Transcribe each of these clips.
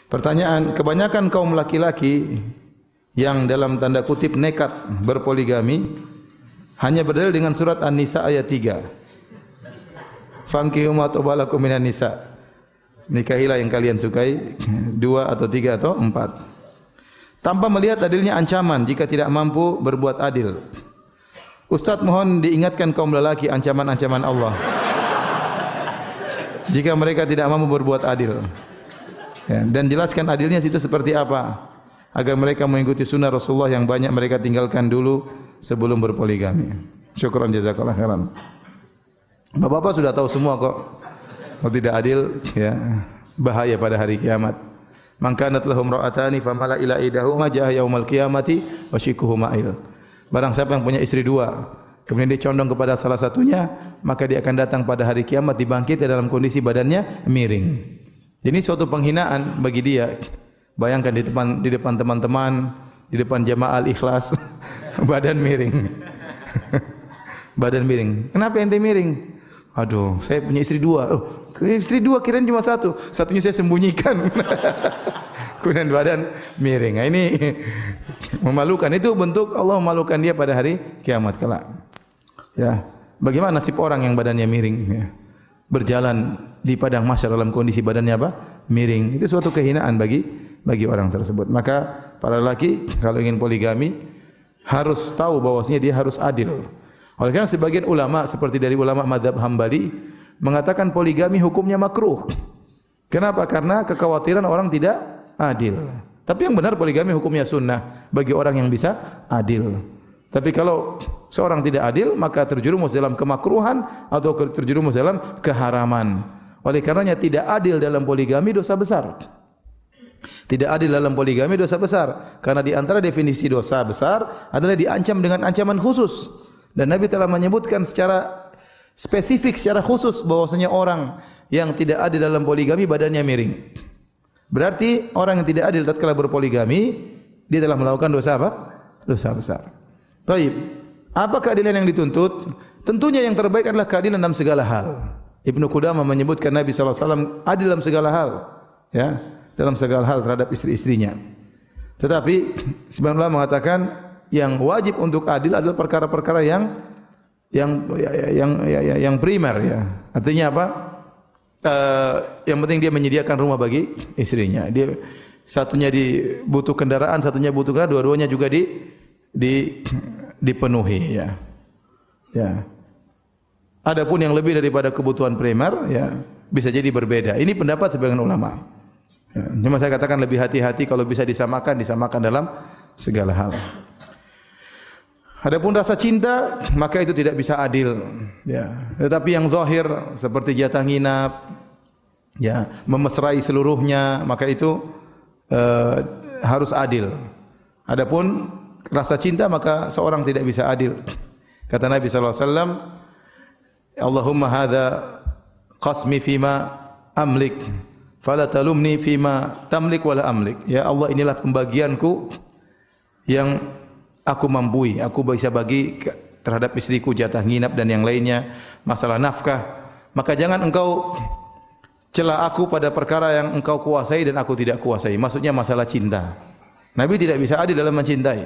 Pertanyaan, kebanyakan kaum laki-laki yang dalam tanda kutip nekat berpoligami hanya berdalil dengan surat An-Nisa ayat 3. Fankihu ma tabalakum minan nisa. Nikahilah yang kalian sukai, 2 atau 3 atau 4. Tanpa melihat adilnya ancaman jika tidak mampu berbuat adil. Ustaz mohon diingatkan kaum lelaki ancaman-ancaman Allah jika mereka tidak mampu berbuat adil. Ya, dan jelaskan adilnya itu seperti apa agar mereka mengikuti sunnah Rasulullah yang banyak mereka tinggalkan dulu sebelum berpoligami. Syukran jazakallahu khairan. Bapak-bapak sudah tahu semua kok. Kalau tidak adil, ya bahaya pada hari kiamat. Man kanat lahum ra'atani famala ila idahuma jaa yaumal qiyamati wa shikuhu ma'il. Barang siapa yang punya istri 2, kemudian dia condong kepada salah satunya, maka dia akan datang pada hari kiamat dibangkit dalam kondisi badannya miring. Ini suatu penghinaan bagi dia. Bayangkan di depan teman-teman, di depan jamaah Al-Ikhlas, badan miring. Badan miring. Kenapa ente miring? Aduh, saya punya istri 2. Oh, istri 2 kirain cuma 1. Satunya saya sembunyikan. Kemudian badan miring. Nah, ini memalukan. Itu bentuk Allah memalukan dia pada hari kiamat kelak. Ya, bagaimana nasib orang yang badannya miring? Ya. Berjalan di padang mahsyar dalam kondisi badannya apa? Miring. Itu suatu kehinaan bagi orang tersebut. Maka para lelaki kalau ingin poligami harus tahu bahwasanya dia harus adil. Oleh karena sebagian ulama seperti dari ulama mazhab Hambali mengatakan poligami hukumnya makruh. Kenapa? Karena kekhawatiran orang tidak adil. Tapi yang benar poligami hukumnya sunnah bagi orang yang bisa adil. Tapi kalau seorang tidak adil maka terjerumus dalam kemakruhan atau terjerumus dalam keharaman. Oleh karenanya tidak adil dalam poligami dosa besar. Tidak adil dalam poligami dosa besar. Karena di antara definisi dosa besar adalah diancam dengan ancaman khusus. Dan Nabi telah menyebutkan secara spesifik, secara khusus bahwasanya orang yang tidak adil dalam poligami badannya miring. Berarti orang yang tidak adil tatkala berpoligami dia telah melakukan dosa apa? Dosa besar. Baik. Apa keadilan yang dituntut? Tentunya yang terbaik adalah keadilan dalam segala hal. Ibnu Qudamah menyebutkan Nabi sallallahu alaihi wasallam adil dalam segala hal, ya, dalam segala hal terhadap istri-istrinya. Tetapi sebagian ulama mengatakan yang wajib untuk adil adalah perkara-perkara yang primer, ya. Artinya apa? Yang penting dia menyediakan rumah bagi istrinya. Dia satunya butuh kendaraan, satunya butuh kendaraan, dua-duanya juga dipenuhi, ya. Ya. Adapun yang lebih daripada kebutuhan primer, ya, bisa jadi berbeda. Ini pendapat sebagian ulama. Ya, cuma saya katakan lebih hati-hati kalau bisa disamakan dalam segala hal. Adapun rasa cinta, maka itu tidak bisa adil. Ya. Tetapi yang zahir seperti jatah nginap, ya, memesrai seluruhnya, maka itu harus adil. Adapun rasa cinta, maka seorang tidak bisa adil. Kata Nabi sallallahu alaihi wasallam, Allahumma hadza qasmi fima amlik, fala talumni fima tamlik wala amlik. Ya Allah, inilah pembagianku yang aku mampu, aku bisa bagi terhadap istriku jatah nginap dan yang lainnya, masalah nafkah. Maka jangan engkau cela aku pada perkara yang engkau kuasai dan aku tidak kuasai. Maksudnya masalah cinta. Nabi tidak bisa adil dalam mencintai.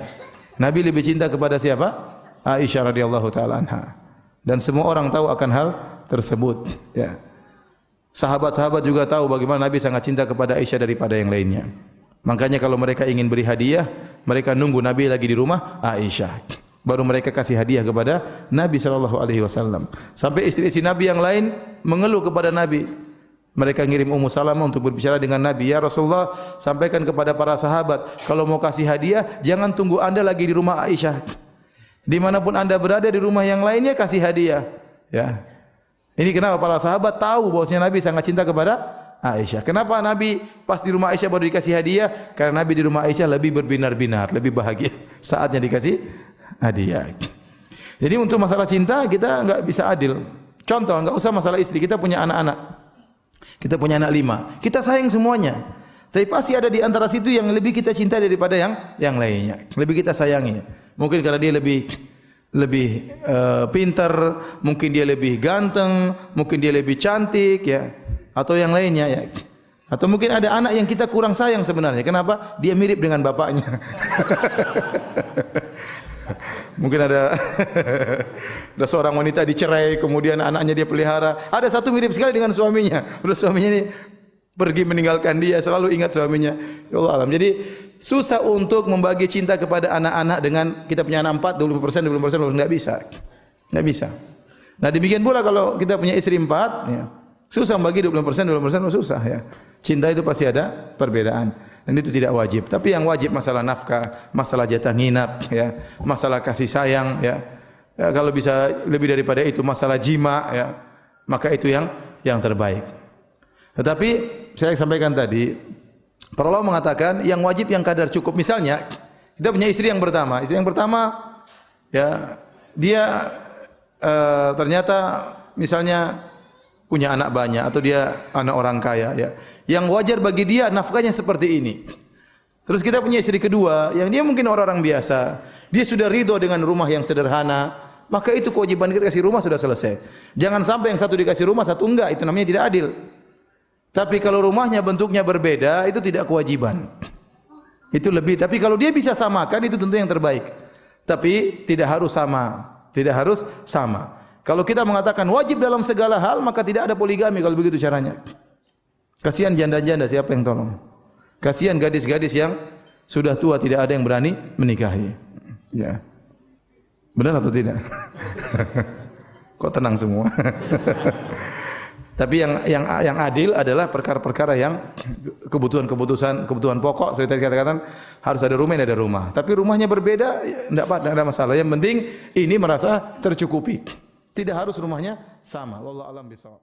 Nabi lebih cinta kepada siapa? Aisyah radhiyallahu taala anha. Dan semua orang tahu akan hal tersebut, ya. Sahabat-sahabat juga tahu bagaimana Nabi sangat cinta kepada Aisyah daripada yang lainnya. Makanya kalau mereka ingin beri hadiah, mereka nunggu Nabi lagi di rumah Aisyah. Baru mereka kasih hadiah kepada Nabi sallallahu alaihi wasallam. Sampai istri-istri Nabi yang lain mengeluh kepada Nabi. Mereka ngirim Ummu Salamah untuk berbicara dengan Nabi. Ya Rasulullah, sampaikan kepada para sahabat, kalau mau kasih hadiah, jangan tunggu Anda lagi di rumah Aisyah. Dimanapun anda berada di rumah yang lainnya, kasih hadiah. Ya. Ini kenapa para sahabat tahu bahwasanya Nabi sangat cinta kepada Aisyah. Kenapa Nabi pas di rumah Aisyah baru dikasih hadiah? Karena Nabi di rumah Aisyah lebih berbinar-binar, lebih bahagia. Saatnya dikasih hadiah. Jadi untuk masalah cinta kita enggak bisa adil. Contoh, enggak usah masalah istri, kita punya anak-anak. Kita punya anak 5. Kita sayang semuanya. Tapi pasti ada di antara situ yang lebih kita cintai daripada yang lainnya. Lebih kita sayangi. Mungkin karena dia lebih pintar, mungkin dia lebih ganteng, mungkin dia lebih cantik, ya, atau yang lainnya, ya. Atau mungkin ada anak yang kita kurang sayang sebenarnya. Kenapa? Dia mirip dengan bapaknya. Mungkin ada seorang wanita dicerai, kemudian anaknya dia pelihara. Ada satu mirip sekali dengan suaminya. Terus suaminya ini pergi meninggalkan dia, selalu ingat suaminya. Ya Allah alam. Jadi susah untuk membagi cinta kepada anak-anak dengan kita punya anak 4, 20%, enggak bisa. Enggak bisa. Nah, demikian pula kalau kita punya istri 4, ya. Susah membagi 20%, susah ya. Cinta itu pasti ada perbedaan dan itu tidak wajib. Tapi yang wajib masalah nafkah, masalah jatah nginap, ya, masalah kasih sayang, ya. Ya, kalau bisa lebih daripada itu masalah jima, ya, maka itu yang terbaik. Tetapi saya sampaikan tadi, para ulama mengatakan yang wajib yang kadar cukup. Misalnya kita punya istri yang pertama, ya dia ternyata misalnya punya anak banyak atau dia anak orang kaya, ya. Yang wajar bagi dia nafkahnya seperti ini. Terus kita punya istri kedua yang dia mungkin orang-orang biasa. Dia sudah ridho dengan rumah yang sederhana, maka itu kewajiban kita kasih rumah sudah selesai. Jangan sampai yang satu dikasih rumah, satu enggak, itu namanya tidak adil. Tapi kalau rumahnya bentuknya berbeda, itu tidak kewajiban. Itu lebih, tapi kalau dia bisa samakan itu tentu yang terbaik. Tapi tidak harus sama, tidak harus sama. Kalau kita mengatakan wajib dalam segala hal, maka tidak ada poligami kalau begitu caranya. Kasihan janda-janda, siapa yang tolong? Kasihan gadis-gadis yang sudah tua tidak ada yang berani menikahi. Ya. Benar atau tidak? Kok tenang semua? Tapi yang adil adalah perkara-perkara yang kebutuhan pokok. Seperti tadi katakan harus ada rumah, ada rumah. Tapi rumahnya berbeda, tidak ada masalah. Yang penting ini merasa tercukupi. Tidak harus rumahnya sama. Wallahu a'lam bishawab.